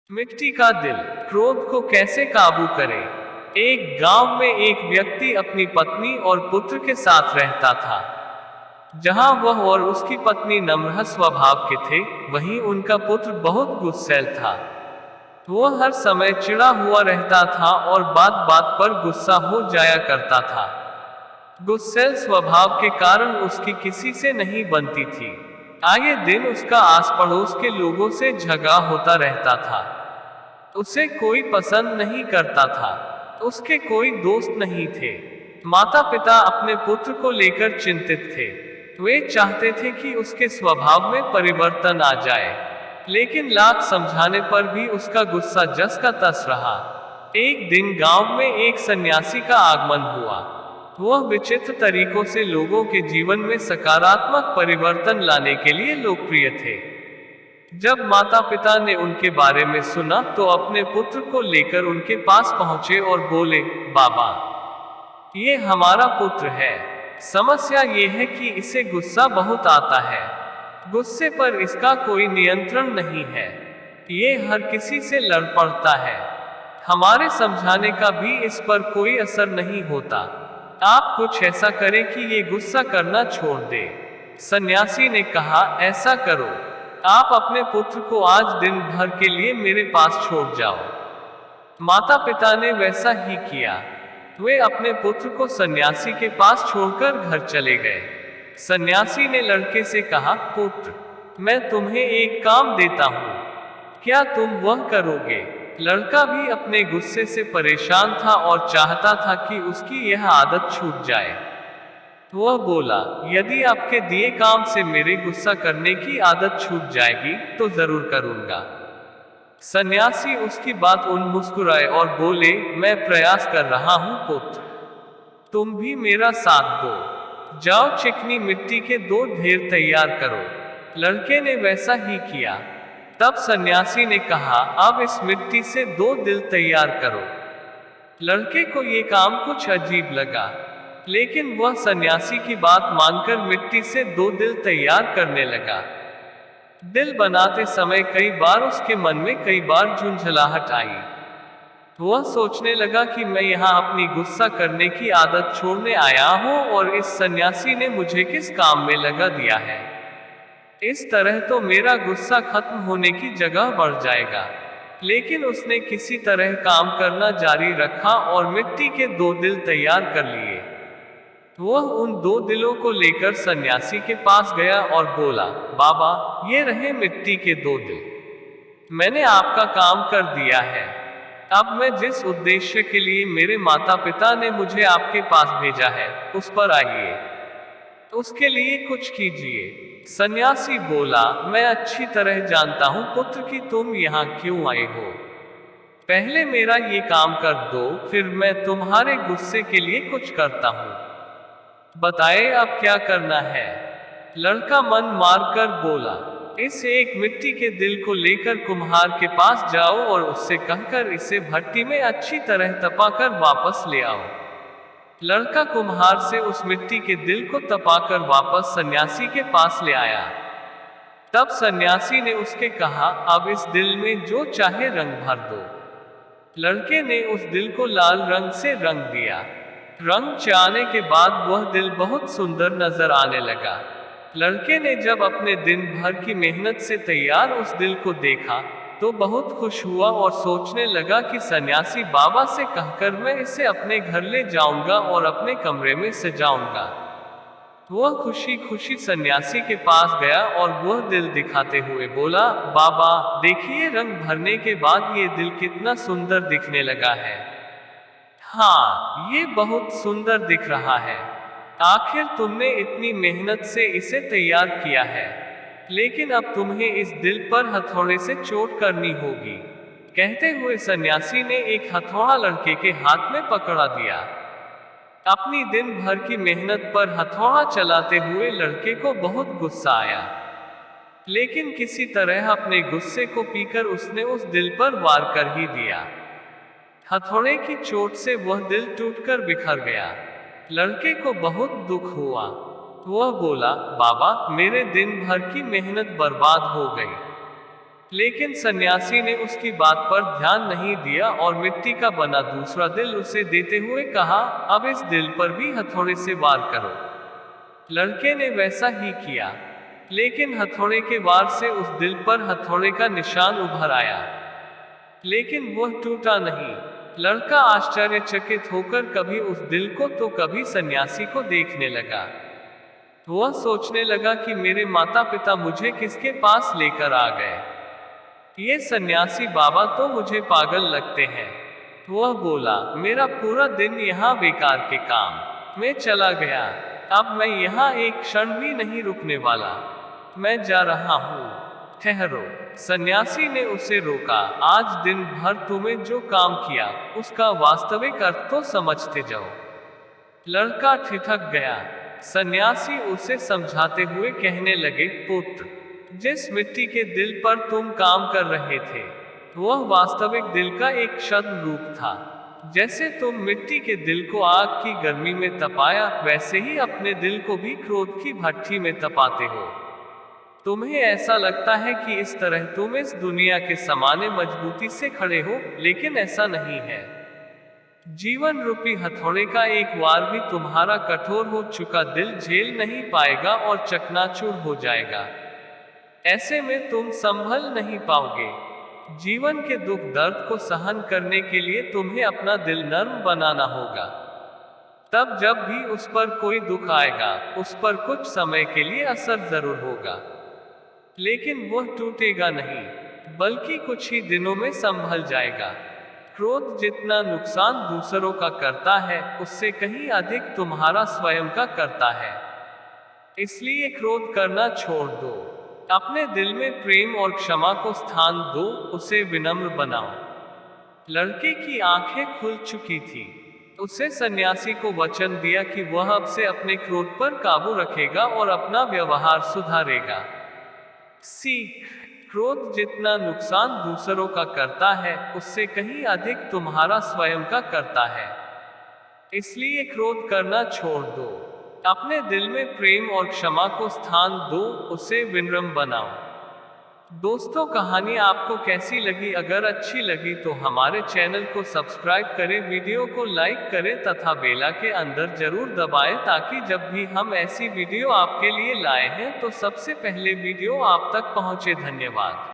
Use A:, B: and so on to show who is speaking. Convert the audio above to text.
A: मिट्टी का दिल क्रोध को कैसे काबू करे। एक गांव में एक व्यक्ति अपनी पत्नी और पुत्र के साथ रहता था। जहां वह और उसकी पत्नी नम्र स्वभाव के थे, वहीं उनका पुत्र बहुत गुस्सैल था। वह हर समय चिढ़ा हुआ रहता था और बात बात पर गुस्सा हो जाया करता था। गुस्सैल स्वभाव के कारण उसकी किसी से नहीं बनती थी। आए दिन उसका आस पड़ोस के लोगों से झगड़ा होता रहता था। उसे कोई पसंद नहीं करता था। उसके कोई दोस्त नहीं थे। माता पिता अपने पुत्र को लेकर चिंतित थे। वे चाहते थे कि उसके स्वभाव में परिवर्तन आ जाए, लेकिन लाख समझाने पर भी उसका गुस्सा जस का तस रहा। एक दिन गांव में एक सन्यासी का आगमन हुआ। वह विचित्र तरीकों से लोगों के जीवन में सकारात्मक परिवर्तन लाने के लिए लोकप्रिय थे। जब माता पिता ने उनके बारे में सुना तो अपने पुत्र को लेकर उनके पास पहुंचे और बोले, बाबा, ये हमारा पुत्र है। समस्या ये है कि इसे गुस्सा बहुत आता है। गुस्से पर इसका कोई नियंत्रण नहीं है। ये हर किसी से लड़ पड़ता है। हमारे समझाने का भी इस पर कोई असर नहीं होता। आप कुछ ऐसा करें कि ये गुस्सा करना छोड़ दे। सन्यासी ने कहा, ऐसा करो, आप अपने पुत्र को आज दिन भर के लिए मेरे पास छोड़ जाओ। माता पिता ने वैसा ही किया। वे अपने पुत्र को सन्यासी के पास छोड़कर घर चले गए। सन्यासी ने लड़के से कहा, पुत्र, मैं तुम्हें एक काम देता हूँ, क्या तुम वह करोगे? लड़का भी अपने गुस्से से परेशान था और चाहता था कि उसकी यह आदत छूट जाए। वह बोला, यदि आपके दिए काम से मेरे गुस्सा करने की आदत छूट जाएगी तो जरूर करूंगा। सन्यासी उसकी बात उन मुस्कुराए और बोले, मैं प्रयास कर रहा हूं पुत्र, तुम भी मेरा साथ दो। जाओ चिकनी मिट्टी के 2 ढेर तैयार करो। लड़के ने वैसा ही किया। तब सन्यासी ने कहा, अब इस मिट्टी से 2 दिल तैयार करो। लड़के को ये काम कुछ अजीब लगा, लेकिन वह सन्यासी की बात मानकर मिट्टी से 2 दिल तैयार करने लगा। दिल बनाते समय कई बार उसके मन में कई बार झुंझलाहट आई। वह सोचने लगा कि मैं यहाँ अपनी गुस्सा करने की आदत छोड़ने आया हूँ और इस सन्यासी ने मुझे किस काम में लगा दिया है। इस तरह तो मेरा गुस्सा खत्म होने की जगह बढ़ जाएगा। लेकिन उसने किसी तरह काम करना जारी रखा और मिट्टी के 2 दिल तैयार कर लिए। वह उन 2 दिलों को लेकर सन्यासी के पास गया और बोला, बाबा, ये रहे मिट्टी के 2 दिल। मैंने आपका काम कर दिया है। अब मैं जिस उद्देश्य के लिए मेरे माता पिता ने मुझे आपके पास भेजा है, उस पर आइए। उसके लिए कुछ कीजिए। सन्यासी बोला, मैं अच्छी तरह जानता हूं पुत्र कि तुम यहाँ क्यों आए हो। पहले मेरा ये काम कर दो, फिर मैं तुम्हारे गुस्से के लिए कुछ करता हूँ। बताए अब क्या करना है। लड़का मन मारकर बोला, इस एक मिट्टी के दिल को लेकर कुम्हार के पास जाओ और उससे कहकर इसे भट्टी में अच्छी तरह तपाकर वापस ले आओ। लड़का कुम्हार से उस मिट्टी के दिल को तपाकर वापस सन्यासी के पास ले आया। तब सन्यासी ने उसके कहा, अब इस दिल में जो चाहे रंग भर दो। लड़के ने उस दिल को लाल रंग से रंग दिया। रंग जाने के बाद वह दिल बहुत सुंदर नजर आने लगा। लड़के ने जब अपने दिन भर की मेहनत से तैयार उस दिल को देखा तो बहुत खुश हुआ और सोचने लगा कि सन्यासी बाबा से कहकर मैं इसे अपने घर ले जाऊंगा और अपने कमरे में सजाऊंगा। वह खुशी खुशी सन्यासी के पास गया और वह दिल दिखाते हुए बोला, बाबा, देखिए, रंग भरने के बाद ये दिल कितना सुंदर दिखने लगा है। हाँ, ये बहुत सुंदर दिख रहा है। आखिर तुमने इतनी मेहनत से इसे तैयार किया है, लेकिन अब तुम्हें इस दिल पर हथौड़े से चोट करनी होगी। कहते हुए सन्यासी ने एक हथौड़ा लड़के के हाथ में पकड़ा दिया। अपनी दिन भर की मेहनत पर हथौड़ा चलाते हुए लड़के को बहुत गुस्सा आया, लेकिन किसी तरह अपने गुस्से को पीकर उसने उस दिल पर वार कर ही दिया। हथौड़े की चोट से वह दिल टूटकर बिखर गया। लड़के को बहुत दुख हुआ। वह बोला, बाबा, मेरे दिन भर की मेहनत बर्बाद हो गई। लेकिन सन्यासी ने उसकी बात पर ध्यान नहीं दिया और मिट्टी का बना दूसरा दिल उसे देते हुए कहा, अब इस दिल पर भी हथौड़े से वार करो। लड़के ने वैसा ही किया, लेकिन हथौड़े के वार से उस दिल पर हथौड़े का निशान उभर आया, लेकिन वह टूटा नहीं। लड़का आश्चर्यचकित होकर कभी उस दिल को तो कभी सन्यासी को देखने लगा। वह सोचने लगा कि मेरे माता पिता मुझे किसके पास लेकर आ गए। ये सन्यासी बाबा तो मुझे पागल लगते हैं। वह बोला, मेरा पूरा दिन यहाँ बेकार के काम में चला गया। अब मैं यहाँ एक क्षण भी नहीं रुकने वाला। मैं जा रहा हूँ। ठहरो। सन्यासी ने उसे रोका, आज दिन भर तुमने जो काम किया उसका वास्तविक अर्थ तो समझते जाओ। लड़का ठिठक गया। सन्यासी उसे समझाते हुए कहने लगे, पुत्र, जिस मिट्टी के दिल पर तुम काम कर रहे थे वह वास्तविक दिल का एक छद्म रूप था। जैसे तुम मिट्टी के दिल को आग की गर्मी में तपाया, वैसे ही अपने दिल को भी क्रोध की भट्ठी में तपाते हो। तुम्हें ऐसा लगता है कि इस तरह तुम इस दुनिया के सामने मजबूती से खड़े हो, लेकिन ऐसा नहीं है। जीवन रूपी हथौड़े का एक वार भी तुम्हारा कठोर हो चुका दिल झेल नहीं पाएगा और चकनाचूर हो जाएगा। ऐसे में तुम संभल नहीं पाओगे। जीवन के दुख दर्द को सहन करने के लिए तुम्हें अपना दिल नर्म बनाना होगा। तब जब भी उस पर कोई दुख आएगा, उस पर कुछ समय के लिए असर जरूर होगा, लेकिन वह टूटेगा नहीं, बल्कि कुछ ही दिनों में संभल जाएगा। क्रोध जितना नुकसान दूसरों का करता है, उससे कहीं अधिक तुम्हारा स्वयं का करता है। इसलिए क्रोध करना छोड़ दो। अपने दिल में प्रेम और क्षमा को स्थान दो, उसे विनम्र बनाओ। लड़के की आंखें खुल चुकी थी। उसे सन्यासी को वचन दिया कि वह अब से अपने क्रोध पर काबू रखेगा और अपना व्यवहार सुधारेगा। सीख। क्रोध जितना नुकसान दूसरों का करता है, उससे कहीं अधिक तुम्हारा स्वयं का करता है। इसलिए क्रोध करना छोड़ दो। अपने दिल में प्रेम और क्षमा को स्थान दो, उसे विनम्र बनाओ। दोस्तों, कहानी आपको कैसी लगी? अगर अच्छी लगी तो हमारे चैनल को सब्सक्राइब करें, वीडियो को लाइक करें तथा बेल के अंदर जरूर दबाएं, ताकि जब भी हम ऐसी वीडियो आपके लिए लाए हैं तो सबसे पहले वीडियो आप तक पहुंचे। धन्यवाद।